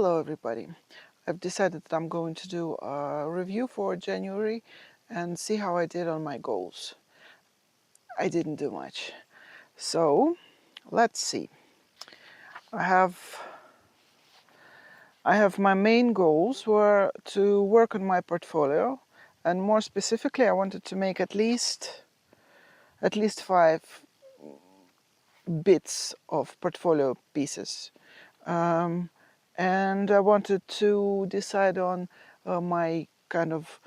Hello everybody. I've decided that I'm going to do a review for January and see how I did on my goals. I didn't do much. So let's see. I have my main goals were to work on my portfolio, and more specifically I wanted to make at least 5 bits of portfolio pieces. And I wanted to decide on my kind of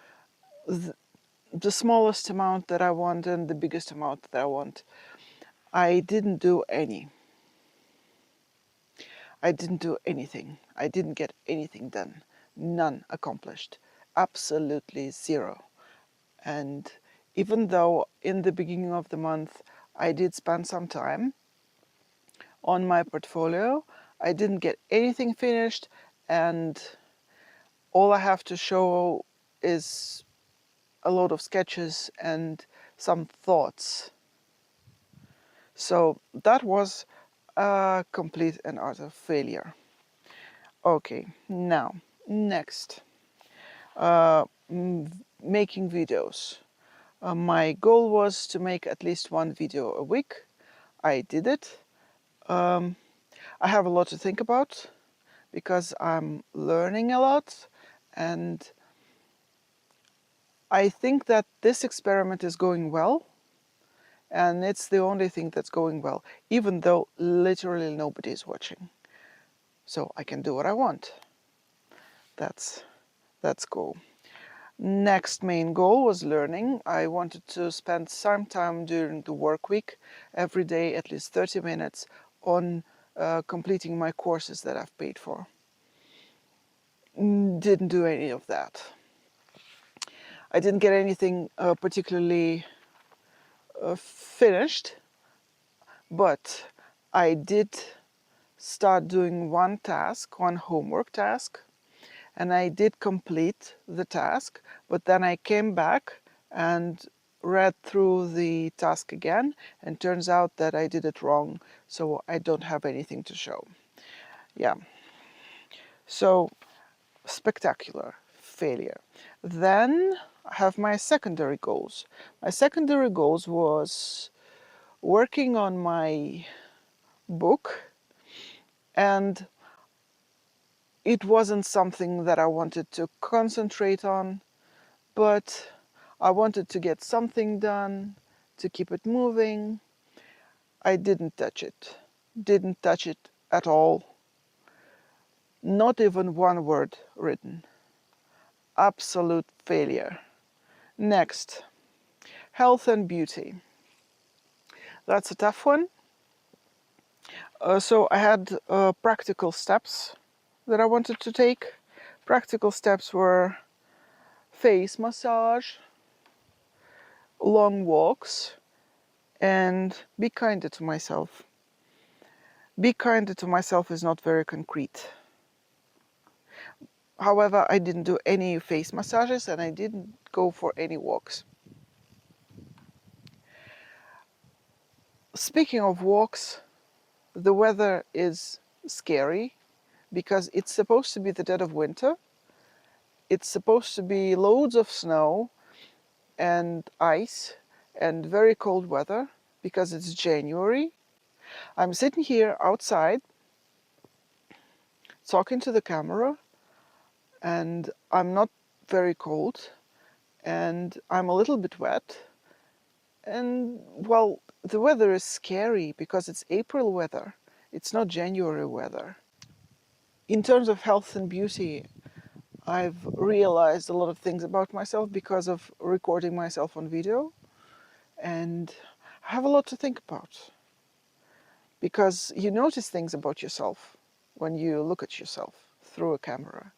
the smallest amount that I want and the biggest amount that I want. I didn't do any. I didn't do anything. I didn't get anything done. None accomplished. Absolutely zero. And even though in the beginning of the month I did spend some time on my portfolio, I didn't get anything finished, and all I have to show is a load of sketches and some thoughts. So that was a complete and utter failure. Okay, now, next, making videos. My goal was to make at least one video a week. I did it. I have a lot to think about because I'm learning a lot, and I think that this experiment is going well, and it's the only thing that's going well, even though literally nobody is watching. So I can do what I want. That's cool. Next main goal was learning. I wanted to spend some time during the work week, every day at least 30 minutes, on completing my courses that I've paid for. Didn't do any of that. I didn't get anything particularly finished, but I did start doing one homework task, and I did complete the task, but then I came back and read through the task again, and turns out that I did it wrong, so I don't have anything to show. Yeah. So, spectacular failure. Then I have my secondary goals. My secondary goals was working on my book, and it wasn't something that I wanted to concentrate on, but I wanted to get something done, to keep it moving. I didn't touch it. Didn't touch it at all. Not even one word written. Absolute failure. Next, health and beauty. That's a tough one. So I had practical steps that I wanted to take. Practical steps were face massage, long walks, and be kinder to myself. Be kinder to myself is not very concrete. However, I didn't do any face massages and I didn't go for any walks. Speaking of walks, the weather is scary because it's supposed to be the dead of winter. It's supposed to be loads of snow and ice and very cold weather because it's January. I'm sitting here outside talking to the camera, and I'm not very cold, and I'm a little bit wet, and well, the weather is scary because it's April weather. It's not January weather. In terms of health and beauty, I've realized a lot of things about myself because of recording myself on video, and I have a lot to think about. Because you notice things about yourself when you look at yourself through a camera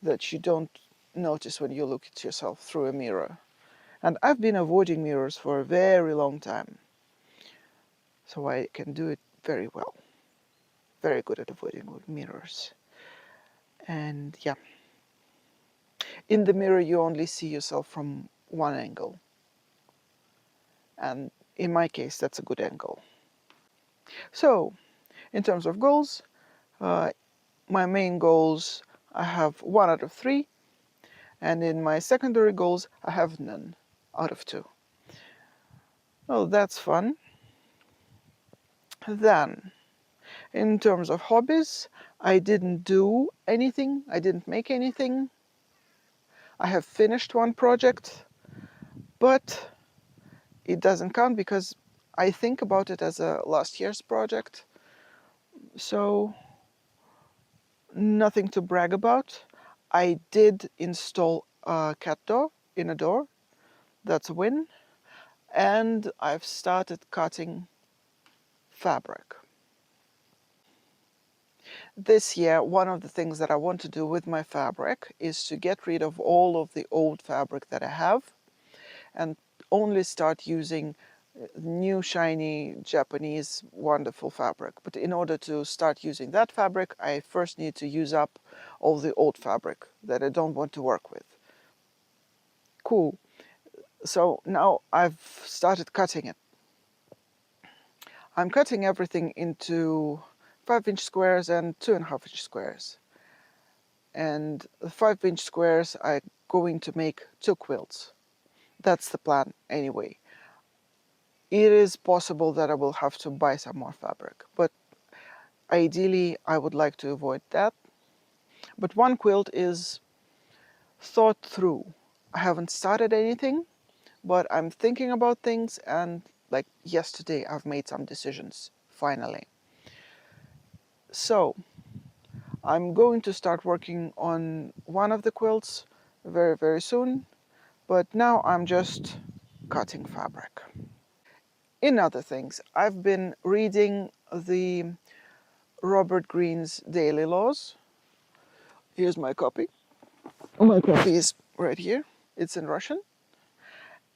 that you don't notice when you look at yourself through a mirror. And I've been avoiding mirrors for a very long time, so I can do it very well. Very good at avoiding mirrors. And yeah, in the mirror you only see yourself from one angle. And in my case, that's a good angle. So, in terms of goals, my main goals, I have 1 out of 3, and in my secondary goals, I have none out of 2. Oh, that's fun. Then, in terms of hobbies, I didn't do anything, I didn't make anything. I have finished one project, but it doesn't count because I think about it as a last year's project, so nothing to brag about. I did install a cat door in a door, that's a win, and I've started cutting fabric. This year, one of the things that I want to do with my fabric is to get rid of all of the old fabric that I have and only start using new shiny Japanese wonderful fabric. But in order to start using that fabric, I first need to use up all the old fabric that I don't want to work with. Cool. So now I've started cutting it. I'm cutting everything into 5-inch squares and 2.5-inch squares. And the 5-inch squares I'm going to make 2 quilts. That's the plan anyway. It is possible that I will have to buy some more fabric, but ideally I would like to avoid that. But one quilt is thought through. I haven't started anything, but I'm thinking about things, and like yesterday I've made some decisions, finally. So I'm going to start working on one of the quilts very, very soon, but now I'm just cutting fabric. In other things, I've been reading the Robert Greene's Daily Laws. Here's my copy. My copy is right here. It's in Russian.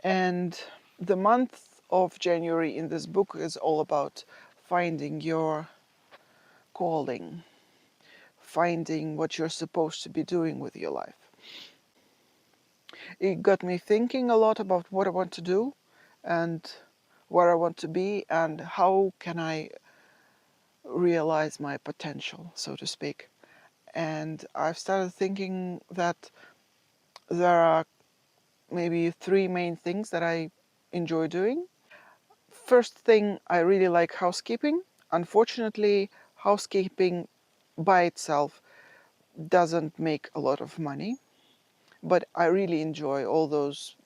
And the month of January in this book is all about finding your calling, finding what you're supposed to be doing with your life. It got me thinking a lot about what I want to do and where I want to be and how can I realize my potential, so to speak. And I've started thinking that there are maybe 3 main things that I enjoy doing. First thing, I really like housekeeping. Unfortunately, housekeeping by itself doesn't make a lot of money, but I really enjoy all those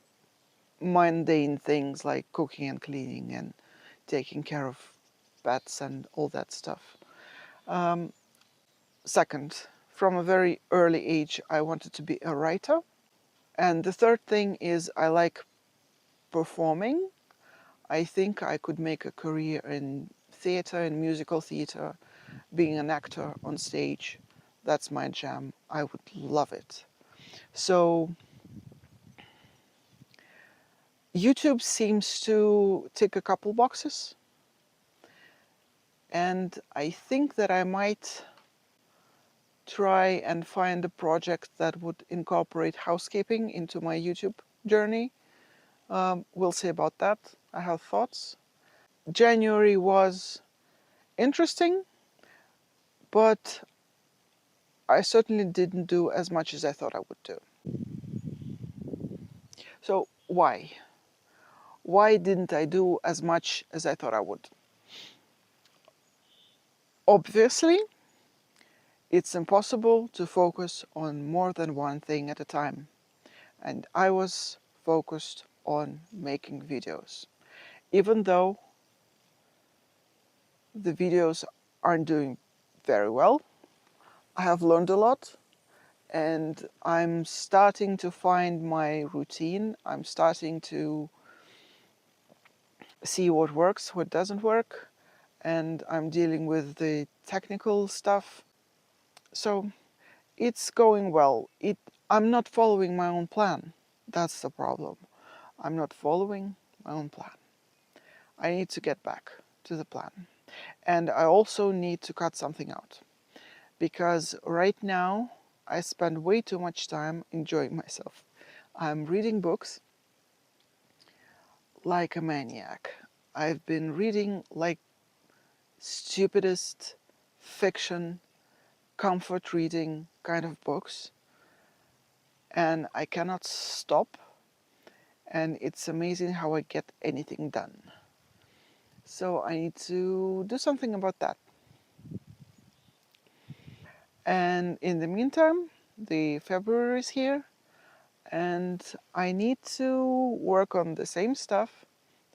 mundane things like cooking and cleaning and taking care of pets and all that stuff. Second, from a very early age, I wanted to be a writer. And the third thing is I like performing. I think I could make a career in theater, in musical theater, being an actor on stage. That's my jam. I would love it. So YouTube seems to tick a couple boxes. And I think that I might try and find a project that would incorporate housekeeping into my YouTube journey. We'll see about that. I have thoughts. January was interesting, but I certainly didn't do as much as I thought I would do. So why? Why didn't I do as much as I thought I would? Obviously, it's impossible to focus on more than one thing at a time. And I was focused on making videos. Even though the videos aren't doing very well, I have learned a lot. And I'm starting to find my routine. I'm starting to see what works, what doesn't work, and I'm dealing with the technical stuff. So it's going well. I'm not following my own plan. That's the problem. I'm not following my own plan. I need to get back to the plan. And I also need to cut something out. Because right now I spend way too much time enjoying myself. I'm reading books like a maniac. I've been reading like stupidest fiction comfort reading kind of books, and I cannot stop, and it's amazing how I get anything done. So I need to do something about that. And in the meantime, the February is here, and I need to work on the same stuff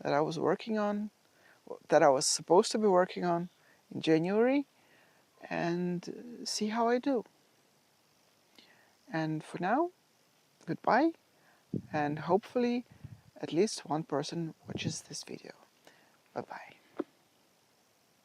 that I was working on, that I was supposed to be working on in January, and see how I do. And for now, goodbye, and hopefully at least one person watches this video. Bye bye.